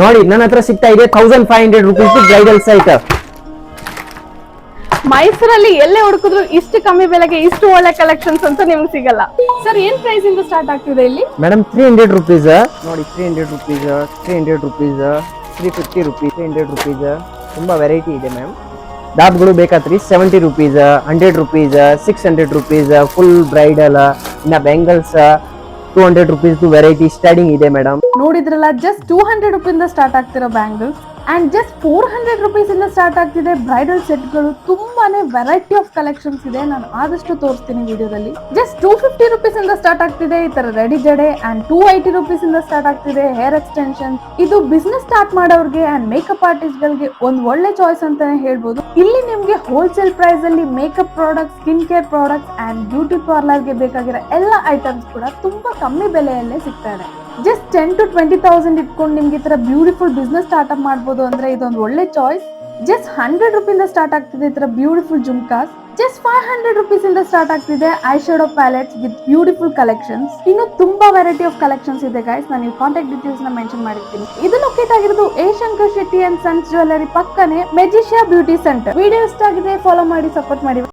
ನೋಡಿ ನನ್ನ ಹತ್ರ ಸಿಗ್ತಾ ಇದೆ 1500 rupees ಬ್ರೈಡಲ್ ಸೆಟ್. ಮೈಸೂರಲ್ಲಿ ಎಲ್ಲೇ ಹುಡುಕಿದ್ರು ಇಷ್ಟು ಕಮ್ಮಿ ಬೆಲೆಗೆ ಇಷ್ಟು ಒಳ್ಳೆ ಕಲೆಕ್ಷನ್ಸ್ ಅಂತ ನಿಮ್ಗೆ ಸಿಗಲ್ಲ. ಸರ್ ಏನ್ ಪ್ರೈಸ್ ಇಂದ ಸ್ಟಾರ್ಟ್ ಆಗ್ತಿದೆ ಇಲ್ಲಿ? ಮೇಡಮ್ 300 rupees ನೋಡಿ, 300 rupees, 300 rupees, 350 rupees, 300 rupees, ತುಂಬಾ ವೆರೈಟಿ ಇದೆ ಮ್ಯಾಮ್. ದಾಬ್ಗಳು ಬೇಕಾತ್ರಿ 70 rupees, 100 rupees, 600 rupees, full bridal. ಇನ್ನ ಬೆಂಗಲ್ಸ್ 200 rupees ವೆರೈಟಿ ಸ್ಟಾರ್ಟಿಂಗ್ ಇದೆ ಮೇಡಮ್. ನೋಡಿದ್ರಲ್ಲ, ಜಸ್ಟ್ 200 ರುಪೀಸ್ ಸ್ಟಾರ್ಟ್ ಆಗ್ತಿರೋ ಬ್ಯಾಂಗಲ್ಸ್ ಅಂಡ್ ಜಸ್ಟ್ 400 ರುಪೀಸ್ ಇಂದ ಸ್ಟಾರ್ಟ್ ಆಗ್ತಿದೆ ಬ್ರೈಡಲ್ ಸೆಟ್ಗಳು. ತುಂಬಾನೇ ವೆರೈಟಿ ಆಫ್ ಕಲೆಕ್ಷನ್ಸ್ ಇದೆ, ನಾನು ಆದಷ್ಟು ತೋರಿಸ್ತೀನಿ ವಿಡಿಯೋದಲ್ಲಿ. ಜಸ್ಟ್ 250 ರುಪೀಸ್ ಇಂದ ಸ್ಟಾರ್ಟ್ ಆಗ್ತಿದೆ ಈ ತರ ರೆಡಿ ಜಡೆ ಅಂಡ್ 280 ರುಪೀಸ್ ಇಂದ ಸ್ಟಾರ್ಟ್ ಆಗ್ತಿದೆ ಹೇರ್ ಎಕ್ಸ್ಟೆನ್ಷನ್. ಇದು ಬಿಸ್ನೆಸ್ ಸ್ಟಾರ್ಟ್ ಮಾಡೋರ್ಗೆ ಅಂಡ್ ಮೇಕಪ್ ಆರ್ಟಿಸ್ಟ್ ಗಳಿಗೆ ಒಂದ್ ಒಳ್ಳೆ ಚಾಯ್ಸ್ ಅಂತಾನೆ ಹೇಳ್ಬೋದು. ಇಲ್ಲಿ ನಿಮ್ಗೆ ಹೋಲ್ಸೇಲ್ ಪ್ರೈಸ್ ಅಲ್ಲಿ makeup products, skin care products and beauty parlour ಗೆ ಬೇಕಾಗಿರೋ ಎಲ್ಲ ಐಟಮ್ಸ್ ಕೂಡ ತುಂಬಾ ಕಮ್ಮಿ ಬೆಲೆಯಲ್ಲೇ ಸಿಗ್ತಾ ಇದೆ. ಜಸ್ಟ್ 10 to 20,000 ಇಟ್ಕೊಂಡು ನಿಮ್ಗೆ ಈ ತರ ಬ್ಯೂಟಿಫುಲ್ ಬಿಸ್ನೆಸ್ ಸ್ಟಾರ್ಟ್ಅಪ್ ಮಾಡ್ಬೋದು ಅಂದ್ರೆ ಇದೊಂದು ಒಳ್ಳೆ ಚಾಯ್ಸ್. ಜಸ್ಟ್ 100 ರುಪೀಸ್ ಸ್ಟಾರ್ಟ್ ಆಗ್ತಿದೆ ಈ ತರ ಬ್ಯೂಟಿಫುಲ್ ಜುಮ್ಕಾಸ್. ಜಸ್ಟ್ 500 ರುಪೀಸ್ ಇಂದ ಸ್ಟಾರ್ಟ್ ಆಗ್ತಿದೆ I shadow palettes with beautiful collections. ಇನ್ನು ತುಂಬಾ ವೆರೈಟಿ ಆಫ್ ಕಲೆಕ್ಷನ್ಸ್ ಇದೆ ಗೈಸ್, ನಾನು ಕಾಂಟ್ಯಾಕ್ಟ್ ಡೀಟೇಲ್ಸ್ ನ ಮೆನ್ಷನ್ ಮಾಡಿರ್ತೀನಿ. ಇದು ಲೊಕೇಟ್ ಆಗಿರೋದು A Shankar Shetty and sons jewellery ಪಕ್ಕನೆ ಮೆಜಿಶಿಯಾ ಬ್ಯೂಟಿ ಸೆಂಟರ್. ವಿಡಿಯೋ ಇಷ್ಟ ಆಗಿದೆ ಫಾಲೋ ಮಾಡಿ, ಸಪೋರ್ಟ್ ಮಾಡಿ.